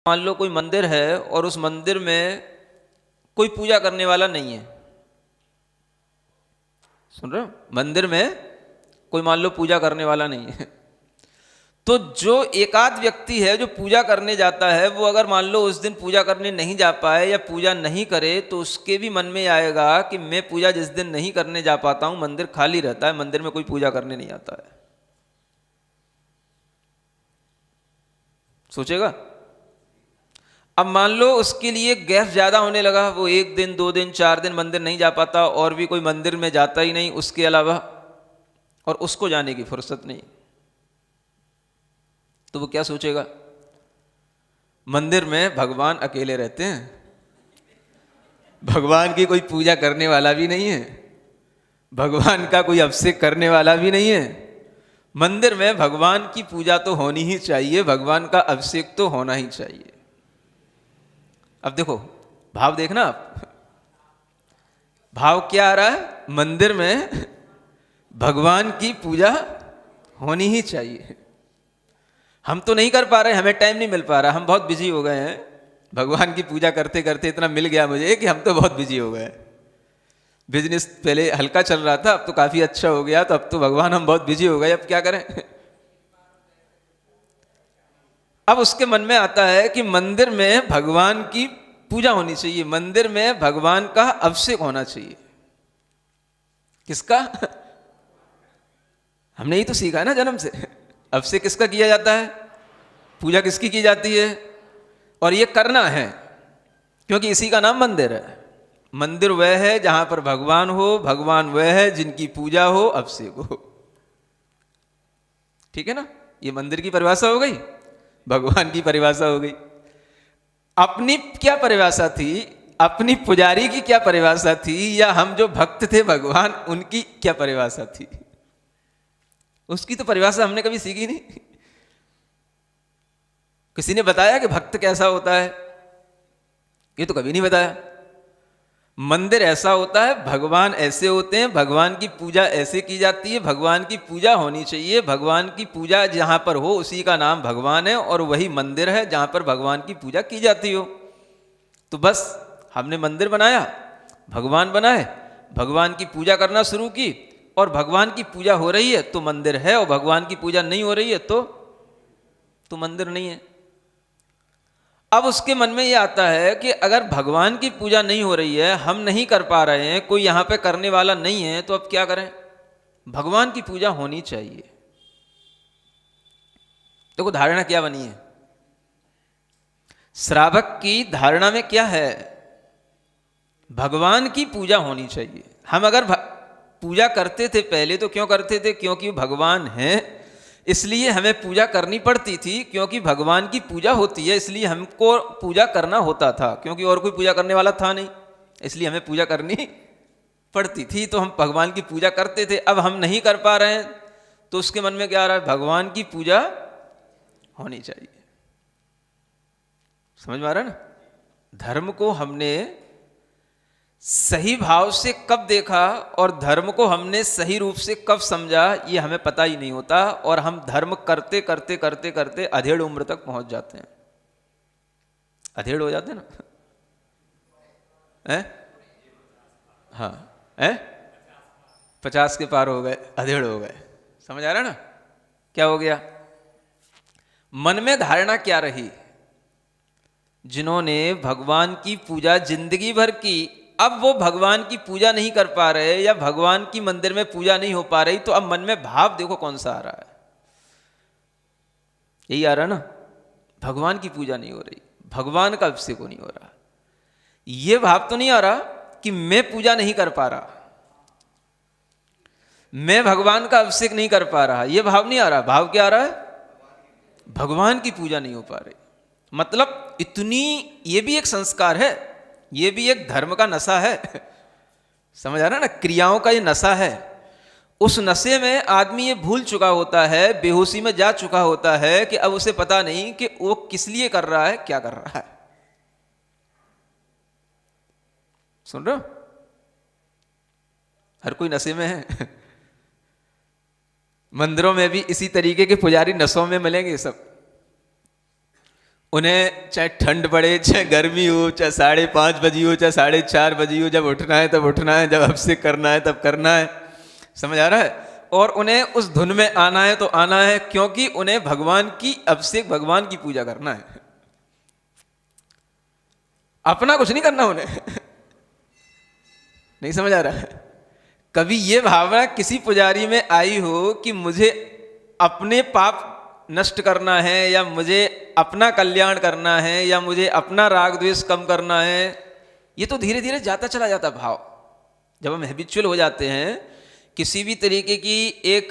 मान लो कोई मंदिर है और उस मंदिर में कोई पूजा करने वाला नहीं है। सुन रहे हो? मंदिर में कोई मान लो पूजा करने वाला नहीं है, तो जो एकाध व्यक्ति है जो पूजा करने जाता है, वो अगर मान लो उस दिन पूजा करने नहीं जा पाए या पूजा नहीं करे, तो उसके भी मन में आएगा कि मैं पूजा जिस दिन नहीं करने जा पाता हूं, मंदिर खाली रहता है, मंदिर में कोई पूजा करने नहीं आता है। सोचेगा? अब मान लो उसके लिए गैप ज्यादा होने लगा, वो 1 दिन 2 दिन 4 दिन मंदिर नहीं जा पाता और भी कोई मंदिर में जाता ही नहीं उसके अलावा, और उसको जाने की फुर्सत नहीं, तो वो क्या सोचेगा? मंदिर में भगवान अकेले रहते हैं, भगवान की कोई पूजा करने वाला भी नहीं है, भगवान का कोई अभिषेक करने वाला भी नहीं है। मंदिर में भगवान की पूजा तो होनी ही चाहिए, भगवान का अभिषेक तो होना ही चाहिए। अब देखो भाव देखना आप, भाव क्या आ रहा है? मंदिर में भगवान की पूजा होनी ही चाहिए। हम तो नहीं कर पा रहे, हमें टाइम नहीं मिल पा रहा, हम बहुत बिजी हो गए हैं भगवान की पूजा करते करते। इतना मिल गया मुझे कि हम तो बहुत बिजी हो गए। बिजनेस पहले हल्का चल रहा था, अब तो काफी अच्छा हो गया, तो अब तो भगवान हम बहुत बिजी हो गए, अब क्या करें? अब उसके मन में आता है कि मंदिर में भगवान की पूजा होनी चाहिए, मंदिर में भगवान का अभिषेक होना चाहिए। किसका? हमने ही तो सीखा है ना जन्म से, अभिषेक किसका किया जाता है, पूजा किसकी की जाती है, और ये करना है क्योंकि इसी का नाम मंदिर है। मंदिर वह है जहां पर भगवान हो, भगवान वह है जिनकी पूजा हो, अभिषेक हो। ठीक है ना? ये मंदिर की परिभाषा हो गई, भगवान की परिभाषा हो गई। अपनी क्या परिभाषा थी, अपनी पुजारी की क्या परिभाषा थी, या हम जो भक्त थे भगवान उनकी क्या परिभाषा थी? उसकी तो परिभाषा हमने कभी सीखी नहीं। किसी ने बताया कि भक्त कैसा होता है? ये तो कभी नहीं बताया। मंदिर ऐसा होता है, भगवान ऐसे होते हैं, भगवान की पूजा ऐसे की जाती है, भगवान की पूजा होनी चाहिए, भगवान की पूजा जहां पर हो उसी का नाम भगवान है, और वही मंदिर है जहां पर भगवान की पूजा की जाती हो। तो बस हमने मंदिर बनाया, भगवान बनाए, भगवान की पूजा करना शुरू की, और भगवान की पूजा हो रही है तो मंदिर है, और भगवान की पूजा नहीं हो रही है तो मंदिर नहीं है। अब उसके मन में यह आता है कि अगर भगवान की पूजा नहीं हो रही है, हम नहीं कर पा रहे हैं, कोई यहां पे करने वाला नहीं है, तो अब क्या करें? भगवान की पूजा होनी चाहिए। देखो धारणा क्या बनी है, श्रावक की धारणा में क्या है? भगवान की पूजा होनी चाहिए। हम अगर पूजा करते थे पहले तो क्यों करते थे? क्योंकि भगवान हैं, इसलिए हमें पूजा करनी पड़ती थी, क्योंकि भगवान की पूजा होती है इसलिए हमको पूजा करना होता था, क्योंकि और कोई पूजा करने वाला था नहीं, इसलिए हमें पूजा करनी पड़ती थी, तो हम भगवान की पूजा करते थे। अब हम नहीं कर पा रहे हैं तो उसके मन में क्या आ रहा है? भगवान की पूजा होनी चाहिए। समझ में आ रहा है ना? धर्म को हमने सही भाव से कब देखा और धर्म को हमने सही रूप से कब समझा, ये हमें पता ही नहीं होता, और हम धर्म करते करते करते करते अधेड़ उम्र तक पहुंच जाते हैं। अधेड़ हो जाते हैं ना? हाँ, 50 के पार हो गए, अधेड़ हो गए। समझ आ रहा है ना? क्या हो गया? मन में धारणा क्या रही? जिन्होंने भगवान की पूजा जिंदगी भर की, अब वो भगवान की पूजा नहीं कर पा रहे, या भगवान की मंदिर में पूजा नहीं हो पा रही, तो अब मन में भाव देखो कौन सा आ रहा है? यही आ रहा है ना? भगवान की पूजा नहीं हो रही, भगवान का अभिषेक नहीं हो रहा। ये भाव तो नहीं आ रहा कि मैं पूजा नहीं कर पा रहा, मैं भगवान का अभिषेक नहीं कर पा रहा, ये भाव नहीं आ रहा। भाव क्या आ रहा है? भगवान की पूजा नहीं हो पा रही। मतलब इतनी, ये भी एक संस्कार है, ये भी एक धर्म का नशा है। समझ आ रहा है ना? क्रियाओं का ये नशा है। उस नशे में आदमी ये भूल चुका होता है, बेहोशी में जा चुका होता है कि अब उसे पता नहीं कि वो किस लिए कर रहा है, क्या कर रहा है। सुन रहे हो? हर कोई नशे में है। मंदिरों में भी इसी तरीके के पुजारी नशों में मिलेंगे सब। उन्हें चाहे ठंड पड़े, चाहे गर्मी हो, चाहे 5:30 बजी हो, चाहे 4:30 बजी हो, जब उठना है तब उठना है, जब अभिषेक करना है तब करना है। समझ आ रहा है? और उन्हें उस धुन में आना है तो आना है, क्योंकि उन्हें भगवान की अभिषेक, भगवान की पूजा करना है। अपना कुछ नहीं करना उन्हें। नहीं समझ आ रहा है? कभी ये भावना किसी पुजारी में आई हो कि मुझे अपने पाप नष्ट करना है, या मुझे अपना कल्याण करना है, या मुझे अपना राग द्वेष कम करना है? ये तो धीरे धीरे जाता चला जाता भाव। जब हम हैबिचुअल हो जाते हैं, किसी भी तरीके की एक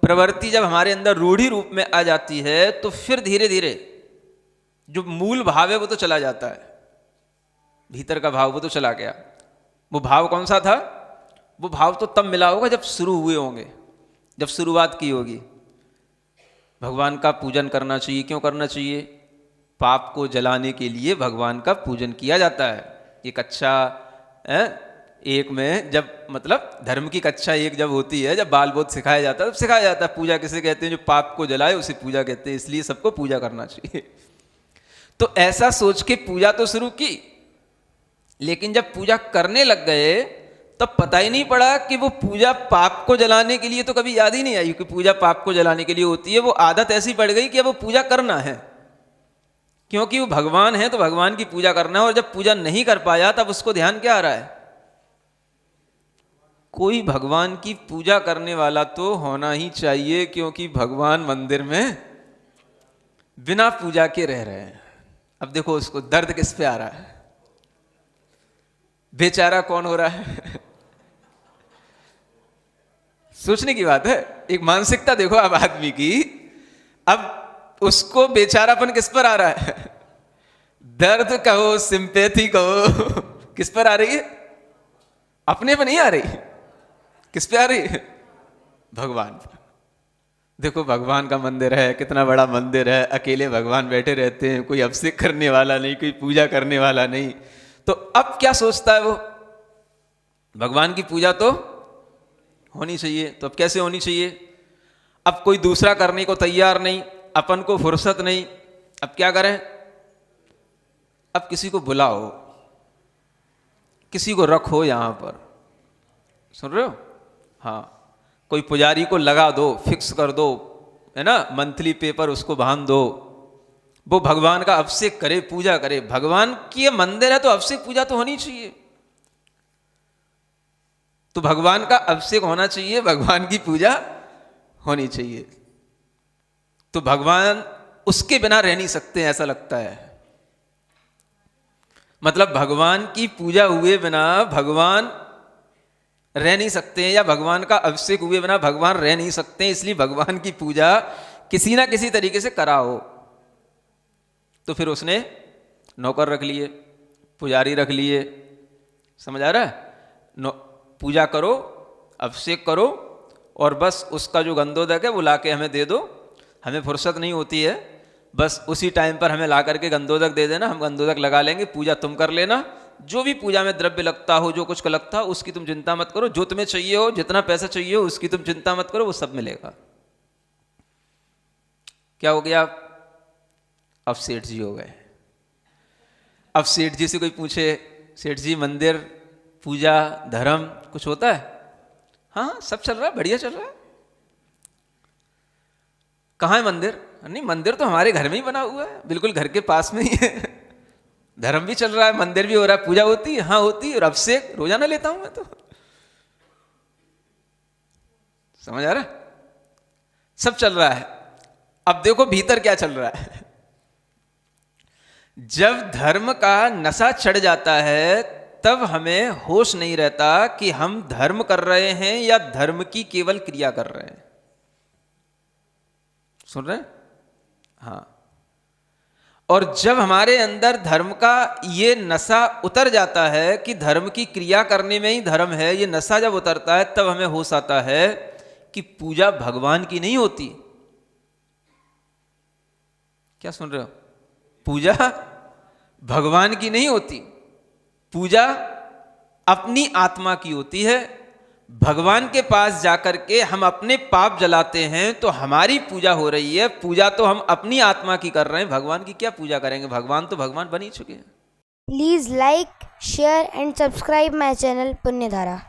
प्रवृत्ति जब हमारे अंदर रूढ़ी रूप में आ जाती है, तो फिर धीरे धीरे जो मूल भाव है वो तो चला जाता है, भीतर का भाव वो तो चला गया। वो भाव कौन सा था? वो भाव तो तब मिला होगा जब शुरू हुए होंगे, जब शुरुआत की होगी। भगवान का पूजन करना चाहिए। क्यों करना चाहिए? पाप को जलाने के लिए भगवान का पूजन किया जाता है। ये कक्षा एक में जब, मतलब धर्म की कक्षा एक जब होती है, जब बाल बोध सिखाया जाता है, तब सिखाया जाता है पूजा किसे कहते हैं। जो पाप को जलाए उसे पूजा कहते हैं, इसलिए सबको पूजा करना चाहिए। तो ऐसा सोच के पूजा तो शुरू की, लेकिन जब पूजा करने लग गए तब पता ही नहीं पड़ा कि वो पूजा पाप को जलाने के लिए, तो कभी याद ही नहीं आई कि पूजा पाप को जलाने के लिए होती है। वो आदत ऐसी पड़ गई कि अब वो पूजा करना है, क्योंकि वो भगवान है तो भगवान की पूजा करना है। और जब पूजा नहीं कर पाया तब उसको ध्यान क्या आ रहा है? कोई भगवान की पूजा करने वाला तो होना ही चाहिए, क्योंकि भगवान मंदिर में बिना पूजा के रह रहे हैं। अब देखो उसको दर्द किस पे आ रहा है? बेचारा कौन हो रहा है? सोचने की बात है। एक मानसिकता देखो अब आदमी की, अब उसको बेचारापन किस पर आ रहा है? दर्द कहो, सिंपैथी कहो, किस पर आ रही है? अपने पर नहीं आ रही। किस पे आ रही है? भगवान पर। देखो भगवान का मंदिर है, कितना बड़ा मंदिर है, अकेले भगवान बैठे रहते हैं, कोई अभिषेक करने वाला नहीं, कोई पूजा करने वाला नहीं। तो अब क्या सोचता है वो? भगवान की पूजा तो होनी चाहिए। तो अब कैसे होनी चाहिए? अब कोई दूसरा करने को तैयार नहीं, अपन को फुर्सत नहीं। अब क्या करें? अब किसी को बुलाओ, किसी को रखो यहां पर। सुन रहे हो? हाँ, कोई पुजारी को लगा दो, फिक्स कर दो, है ना, मंथली पेपर उसको बांध दो। वो भगवान का अभिषेक करे, पूजा करे। भगवान की मंदिर है तो अभिषेक पूजा तो होनी चाहिए। तो भगवान का अभिषेक होना चाहिए, भगवान की पूजा होनी चाहिए। तो भगवान उसके बिना रह नहीं सकते, ऐसा लगता है। मतलब भगवान की पूजा हुए बिना भगवान रह नहीं सकते, या भगवान का अभिषेक हुए बिना भगवान रह नहीं सकते। इसलिए भगवान की पूजा किसी ना किसी तरीके से कराओ। तो फिर उसने नौकर रख लिए, पुजारी रख लिए। समझ आ रहा है? पूजा करो, अभिषेक करो, और बस उसका जो गंधोदक है वो लाके हमें दे दो। हमें फुर्सत नहीं होती है, बस उसी टाइम पर हमें ला करके गंधोदक दे देना, हम गंधोदक लगा लेंगे, पूजा तुम कर लेना। जो भी पूजा में द्रव्य लगता हो, जो कुछ लगता हो, उसकी तुम चिंता मत करो। जो तुम्हें चाहिए हो, जितना पैसा चाहिए हो, उसकी तुम चिंता मत करो, वो सब मिलेगा। क्या हो गया? अब सेठ जी हो गए। अब सेठ जी से कोई पूछे, सेठ जी मंदिर, पूजा, धर्म कुछ होता है? हाँ, सब चल रहा है, बढ़िया चल रहा है। कहाँ है मंदिर? नहीं, मंदिर तो हमारे घर में ही बना हुआ है, बिल्कुल घर के पास में ही है। धर्म भी चल रहा है, मंदिर भी हो रहा है, पूजा होती है, हाँ होती है, और अभिषेक रोजाना लेता हूं मैं तो। समझ आ रहा है? सब चल रहा है। अब देखो भीतर क्या चल रहा है। जब धर्म का नशा चढ़ जाता है, तब हमें होश नहीं रहता कि हम धर्म कर रहे हैं या धर्म की केवल क्रिया कर रहे हैं। सुन रहे हैं? हाँ। और जब हमारे अंदर धर्म का ये नशा उतर जाता है कि धर्म की क्रिया करने में ही धर्म है, ये नशा जब उतरता है, तब हमें होश आता है कि पूजा भगवान की नहीं होती। क्या सुन रहे हो? पूजा भगवान की नहीं होती, पूजा अपनी आत्मा की होती है। भगवान के पास जाकर के हम अपने पाप जलाते हैं तो हमारी पूजा हो रही है। पूजा तो हम अपनी आत्मा की कर रहे हैं, भगवान की क्या पूजा करेंगे? भगवान तो भगवान बन ही चुके हैं। Please like, share and subscribe my channel Punyadhara.